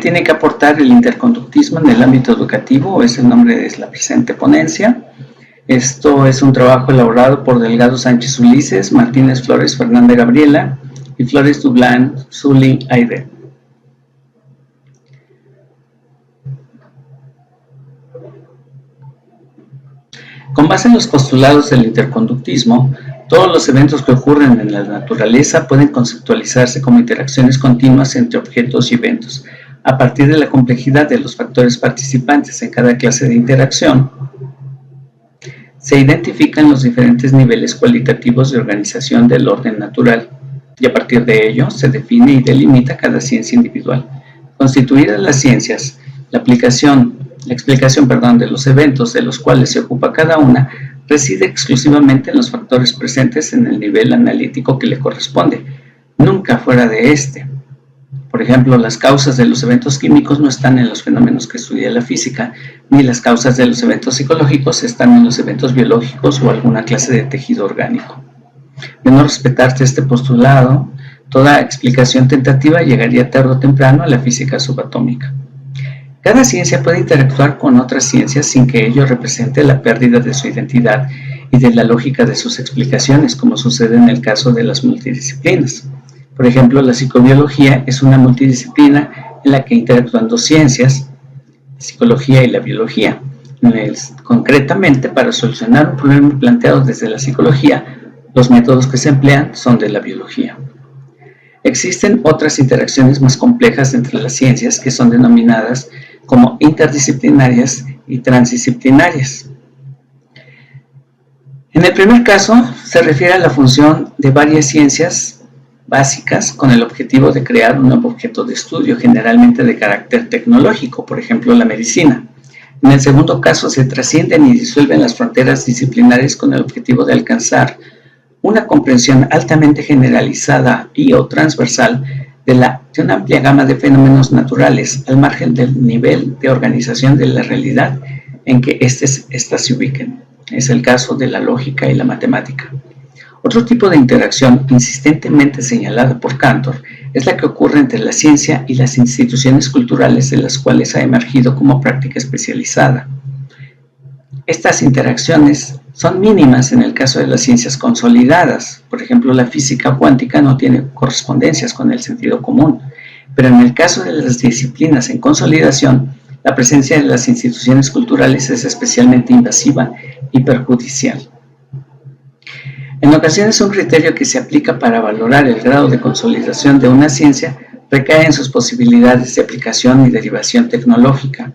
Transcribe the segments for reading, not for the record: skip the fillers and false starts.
tiene que aportar el interconductismo en el ámbito educativo? Es el nombre de la presente ponencia. Esto es un trabajo elaborado por Delgado Sánchez Ulises, Martínez Flores Fernanda Gabriela y Flores Dublán Zuli Aide. Con base en los postulados del interconductismo, todos los eventos que ocurren en la naturaleza pueden conceptualizarse como interacciones continuas entre objetos y eventos. A partir de la complejidad de los factores participantes en cada clase de interacción, se identifican los diferentes niveles cualitativos de organización del orden natural, y a partir de ello se define y delimita cada ciencia individual. Constituidas las ciencias, la explicación de los eventos de los cuales se ocupa cada una reside exclusivamente en los factores presentes en el nivel analítico que le corresponde, nunca fuera de este. Por ejemplo, las causas de los eventos químicos no están en los fenómenos que estudia la física, ni las causas de los eventos psicológicos están en los eventos biológicos o alguna clase de tejido orgánico. De no respetarse este postulado, toda explicación tentativa llegaría tarde o temprano a la física subatómica. Cada ciencia puede interactuar con otras ciencias sin que ello represente la pérdida de su identidad y de la lógica de sus explicaciones, como sucede en el caso de las multidisciplinas. Por ejemplo, la psicobiología es una multidisciplina en la que interactúan dos ciencias, la psicología y la biología. Concretamente, para solucionar un problema planteado desde la psicología, los métodos que se emplean son de la biología. Existen otras interacciones más complejas entre las ciencias que son denominadas como interdisciplinarias y transdisciplinarias. En el primer caso, se refiere a la función de varias ciencias básicas con el objetivo de crear un nuevo objeto de estudio, generalmente de carácter tecnológico, por ejemplo, la medicina. En el segundo caso, se trascienden y disuelven las fronteras disciplinares con el objetivo de alcanzar una comprensión altamente generalizada y o transversal de una amplia gama de fenómenos naturales, al margen del nivel de organización de la realidad en que éstas se ubiquen. Es el caso de la lógica y la matemática. Otro tipo de interacción insistentemente señalada por Cantor es la que ocurre entre la ciencia y las instituciones culturales de las cuales ha emergido como práctica especializada. Estas interacciones son mínimas en el caso de las ciencias consolidadas. Por ejemplo, la física cuántica no tiene correspondencias con el sentido común, pero en el caso de las disciplinas en consolidación, la presencia de las instituciones culturales es especialmente invasiva y perjudicial. En ocasiones, un criterio que se aplica para valorar el grado de consolidación de una ciencia recae en sus posibilidades de aplicación y derivación tecnológica.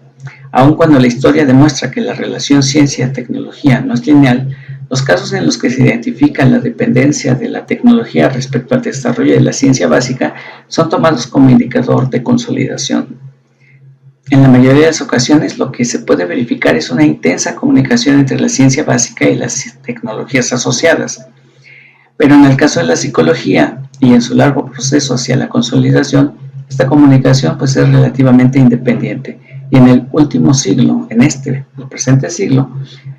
Aun cuando la historia demuestra que la relación ciencia-tecnología no es lineal, los casos en los que se identifica la dependencia de la tecnología respecto al desarrollo de la ciencia básica son tomados como indicador de consolidación. En la mayoría de las ocasiones, lo que se puede verificar es una intensa comunicación entre la ciencia básica y las tecnologías asociadas. Pero en el caso de la psicología y en su largo proceso hacia la consolidación, esta comunicación puede ser relativamente independiente. Y en el último siglo, el presente siglo,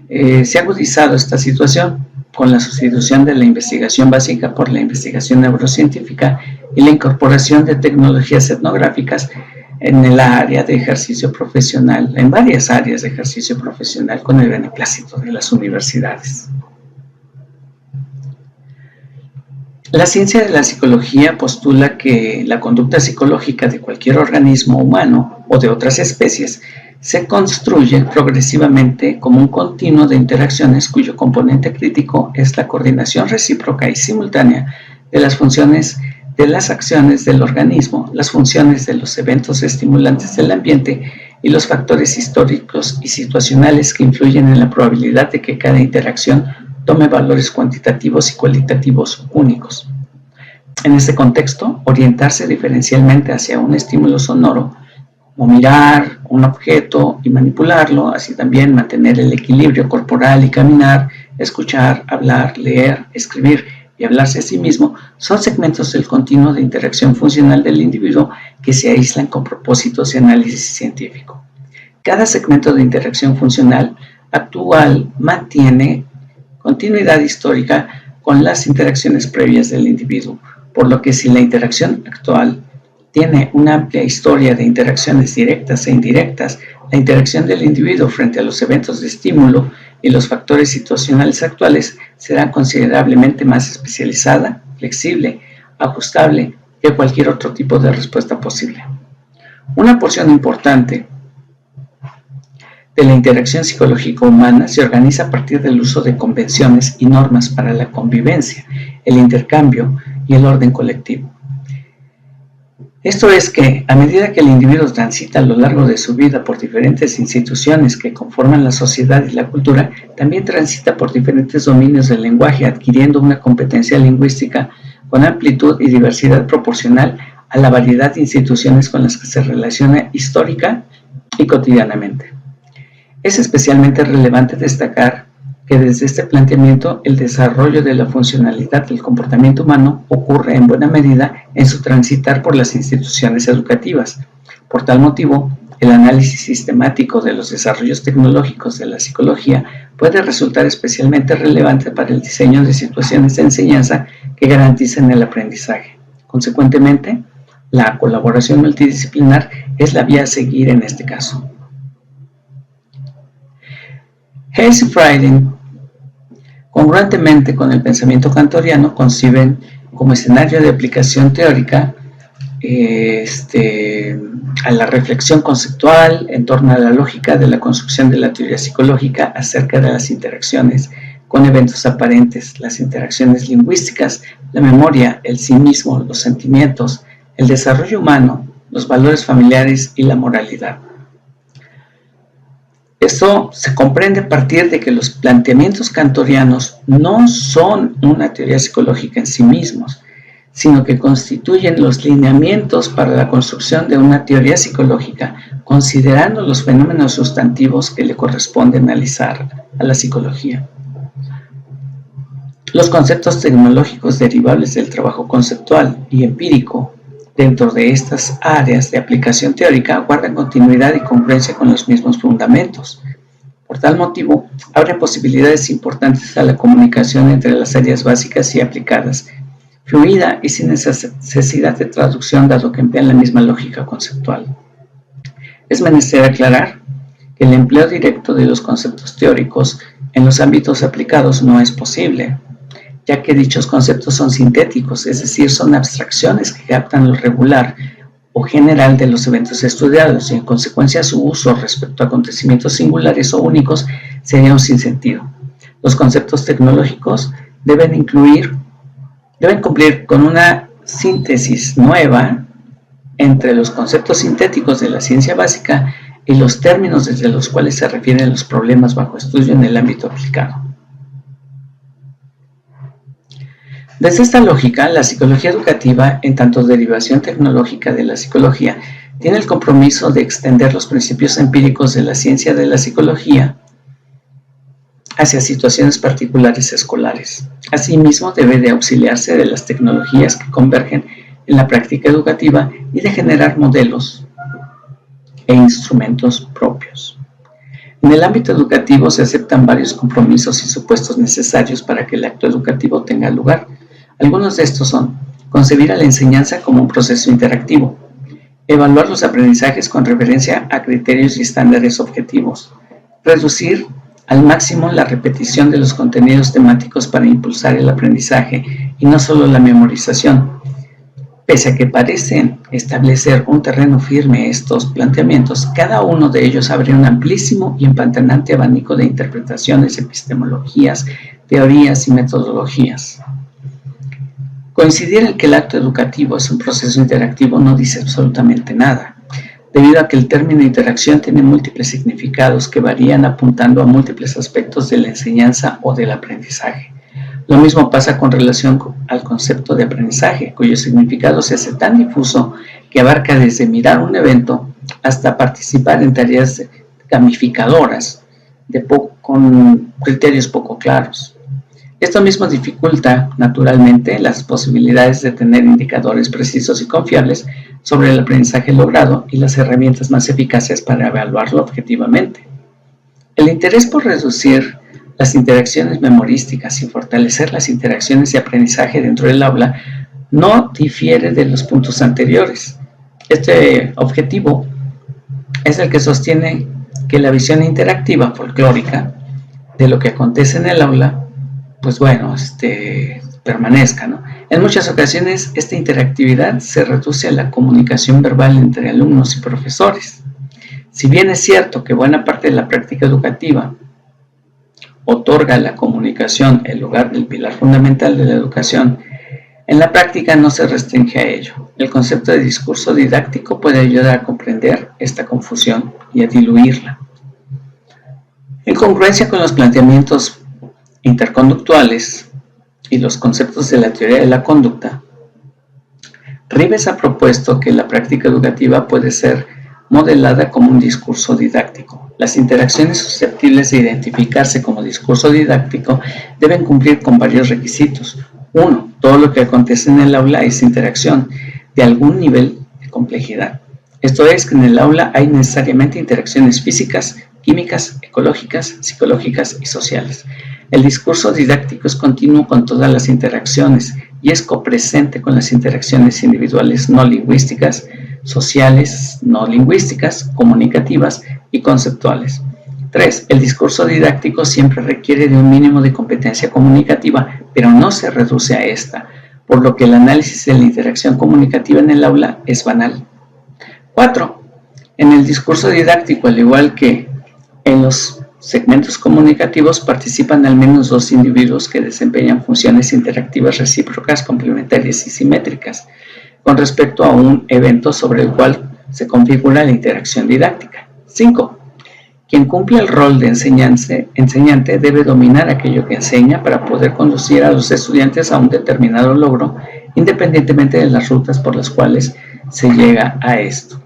se ha agudizado esta situación con la sustitución de la investigación básica por la investigación neurocientífica y la incorporación de tecnologías etnográficas en el área de ejercicio profesional, en varias áreas de ejercicio profesional con el beneplácito de las universidades. La ciencia de la psicología postula que la conducta psicológica de cualquier organismo humano o de otras especies se construye progresivamente como un continuo de interacciones cuyo componente crítico es la coordinación recíproca y simultánea de las funciones de las acciones del organismo, las funciones de los eventos estimulantes del ambiente y los factores históricos y situacionales que influyen en la probabilidad de que cada interacción tome valores cuantitativos y cualitativos únicos. En este contexto, orientarse diferencialmente hacia un estímulo sonoro, como mirar un objeto y manipularlo, así también mantener el equilibrio corporal y caminar, escuchar, hablar, leer, escribir y hablarse a sí mismo, son segmentos del continuo de interacción funcional del individuo que se aíslan con propósitos de análisis científico. Cada segmento de interacción funcional actual mantiene continuidad histórica con las interacciones previas del individuo, por lo que si la interacción actual tiene una amplia historia de interacciones directas e indirectas, la interacción del individuo frente a los eventos de estímulo y los factores situacionales actuales será considerablemente más especializada, flexible, ajustable que cualquier otro tipo de respuesta posible. Una porción importante de la interacción psicológica humana se organiza a partir del uso de convenciones y normas para la convivencia, el intercambio y el orden colectivo. Esto es que, a medida que el individuo transita a lo largo de su vida por diferentes instituciones que conforman la sociedad y la cultura, también transita por diferentes dominios del lenguaje, adquiriendo una competencia lingüística con amplitud y diversidad proporcional a la variedad de instituciones con las que se relaciona histórica y cotidianamente. Es especialmente relevante destacar que desde este planteamiento el desarrollo de la funcionalidad del comportamiento humano ocurre en buena medida en su transitar por las instituciones educativas. Por tal motivo, el análisis sistemático de los desarrollos tecnológicos de la psicología puede resultar especialmente relevante para el diseño de situaciones de enseñanza que garanticen el aprendizaje. Consecuentemente, la colaboración multidisciplinar es la vía a seguir en este caso. Hayes y Friedin, congruentemente con el pensamiento kantoriano, conciben como escenario de aplicación teórica a la reflexión conceptual en torno a la lógica de la construcción de la teoría psicológica acerca de las interacciones con eventos aparentes, las interacciones lingüísticas, la memoria, el sí mismo, los sentimientos, el desarrollo humano, los valores familiares y la moralidad. Esto se comprende a partir de que los planteamientos kantorianos no son una teoría psicológica en sí mismos, sino que constituyen los lineamientos para la construcción de una teoría psicológica, considerando los fenómenos sustantivos que le corresponde analizar a la psicología. Los conceptos tecnológicos derivables del trabajo conceptual y empírico dentro de estas áreas de aplicación teórica guardan continuidad y congruencia con los mismos fundamentos. Por tal motivo, abren posibilidades importantes a la comunicación entre las áreas básicas y aplicadas, fluida y sin necesidad de traducción, dado que emplean la misma lógica conceptual. Es menester aclarar que el empleo directo de los conceptos teóricos en los ámbitos aplicados no es posible, ya que dichos conceptos son sintéticos, es decir, son abstracciones que captan lo regular o general de los eventos estudiados y en consecuencia su uso respecto a acontecimientos singulares o únicos sería un sinsentido. Los conceptos tecnológicos deben cumplir con una síntesis nueva entre los conceptos sintéticos de la ciencia básica y los términos desde los cuales se refieren los problemas bajo estudio en el ámbito aplicado. Desde esta lógica, la psicología educativa, en tanto derivación tecnológica de la psicología, tiene el compromiso de extender los principios empíricos de la ciencia de la psicología hacia situaciones particulares escolares. Asimismo, debe de auxiliarse de las tecnologías que convergen en la práctica educativa y de generar modelos e instrumentos propios. En el ámbito educativo se aceptan varios compromisos y supuestos necesarios para que el acto educativo tenga lugar. Algunos de estos son: concebir a la enseñanza como un proceso interactivo, evaluar los aprendizajes con referencia a criterios y estándares objetivos, reducir al máximo la repetición de los contenidos temáticos para impulsar el aprendizaje y no solo la memorización. Pese a que parecen establecer un terreno firme estos planteamientos, cada uno de ellos abre un amplísimo y empantanante abanico de interpretaciones, epistemologías, teorías y metodologías. Coincidir en que el acto educativo es un proceso interactivo no dice absolutamente nada, debido a que el término interacción tiene múltiples significados que varían apuntando a múltiples aspectos de la enseñanza o del aprendizaje. Lo mismo pasa con relación al concepto de aprendizaje, cuyo significado se hace tan difuso que abarca desde mirar un evento hasta participar en tareas gamificadoras con criterios poco claros. Esto mismo dificulta, naturalmente, las posibilidades de tener indicadores precisos y confiables sobre el aprendizaje logrado y las herramientas más eficaces para evaluarlo objetivamente. El interés por reducir las interacciones memorísticas y fortalecer las interacciones de aprendizaje dentro del aula no difiere de los puntos anteriores. Este objetivo es el que sostiene que la visión interactiva folclórica de lo que acontece en el aula, pues bueno, permanezca, ¿no? En muchas ocasiones esta interactividad se reduce a la comunicación verbal entre alumnos y profesores. Si bien es cierto que buena parte de la práctica educativa otorga a la comunicación el lugar del pilar fundamental de la educación, en la práctica no se restringe a ello. El concepto de discurso didáctico puede ayudar a comprender esta confusión y a diluirla. En congruencia con los planteamientos interconductuales y los conceptos de la teoría de la conducta, Ribes ha propuesto que la práctica educativa puede ser modelada como un discurso didáctico. Las interacciones susceptibles de identificarse como discurso didáctico deben cumplir con varios requisitos. 1. Todo lo que acontece en el aula es interacción de algún nivel de complejidad. Esto es que en el aula hay necesariamente interacciones físicas, químicas, ecológicas, psicológicas y sociales. El discurso didáctico es continuo con todas las interacciones y es copresente con las interacciones individuales no lingüísticas, sociales no lingüísticas, comunicativas y conceptuales. 3. El discurso didáctico siempre requiere de un mínimo de competencia comunicativa, pero no se reduce a esta, por lo que el análisis de la interacción comunicativa en el aula es banal. 4. En el discurso didáctico, al igual que en los segmentos comunicativos, participan al menos dos individuos que desempeñan funciones interactivas recíprocas, complementarias y simétricas con respecto a un evento sobre el cual se configura la interacción didáctica. 5. Quien cumple el rol de enseñante debe dominar aquello que enseña para poder conducir a los estudiantes a un determinado logro, independientemente de las rutas por las cuales se llega a esto.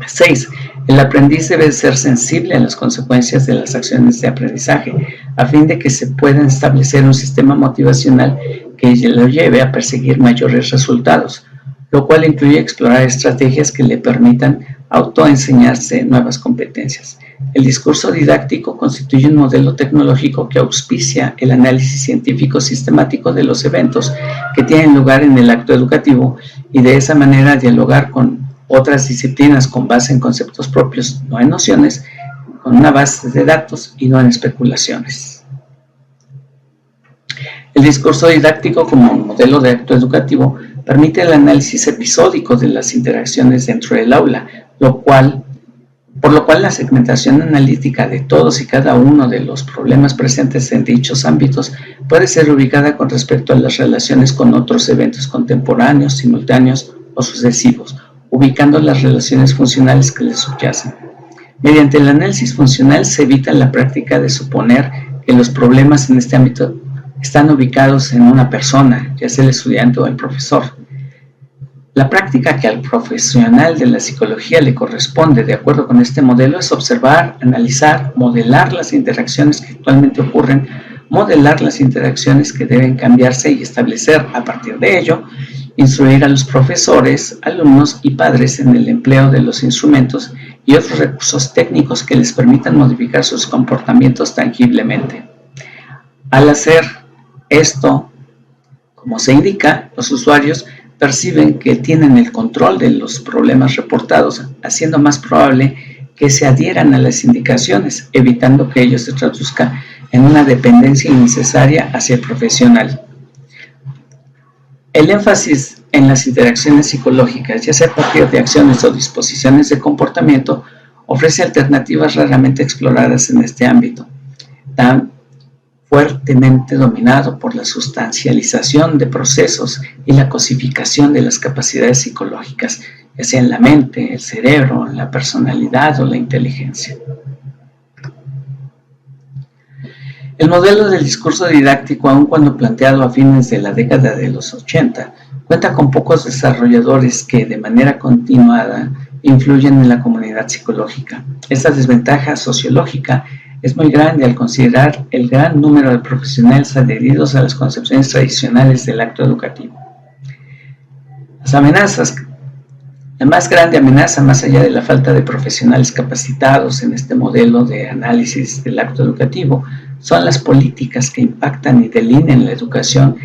6. El aprendiz debe ser sensible a las consecuencias de las acciones de aprendizaje, a fin de que se pueda establecer un sistema motivacional que lo lleve a perseguir mayores resultados, lo cual incluye explorar estrategias que le permitan autoenseñarse nuevas competencias. El discurso didáctico constituye un modelo tecnológico que auspicia el análisis científico sistemático de los eventos que tienen lugar en el acto educativo y de esa manera dialogar con otras disciplinas con base en conceptos propios, no en nociones, con una base de datos y no en especulaciones. El discurso didáctico como modelo de acto educativo permite el análisis episódico de las interacciones dentro del aula, por lo cual la segmentación analítica de todos y cada uno de los problemas presentes en dichos ámbitos puede ser ubicada con respecto a las relaciones con otros eventos contemporáneos, simultáneos o sucesivos, ubicando las relaciones funcionales que les subyacen. Mediante el análisis funcional se evita la práctica de suponer que los problemas en este ámbito están ubicados en una persona, ya sea el estudiante o el profesor. La práctica que al profesional de la psicología le corresponde de acuerdo con este modelo es observar, analizar, modelar las interacciones que actualmente ocurren, modelar las interacciones que deben cambiarse y establecer a partir de ello, instruir a los profesores, alumnos y padres en el empleo de los instrumentos y otros recursos técnicos que les permitan modificar sus comportamientos tangiblemente. Al hacer esto, como se indica, los usuarios perciben que tienen el control de los problemas reportados, haciendo más probable que se adhieran a las indicaciones, evitando que ello se traduzca en una dependencia innecesaria hacia el profesional. El énfasis en las interacciones psicológicas, ya sea a partir de acciones o disposiciones de comportamiento, ofrece alternativas raramente exploradas en este ámbito, tan fuertemente dominado por la sustancialización de procesos y la cosificación de las capacidades psicológicas, ya sea en la mente, el cerebro, la personalidad o la inteligencia. El modelo del discurso didáctico, aun cuando planteado a fines de la década de los 80, cuenta con pocos desarrolladores que de manera continuada influyen en la comunidad psicológica. Esta desventaja sociológica es muy grande al considerar el gran número de profesionales adheridos a las concepciones tradicionales del acto educativo. Las amenazas. La más grande amenaza, más allá de la falta de profesionales capacitados en este modelo de análisis del acto educativo, son las políticas que impactan y delinean la educación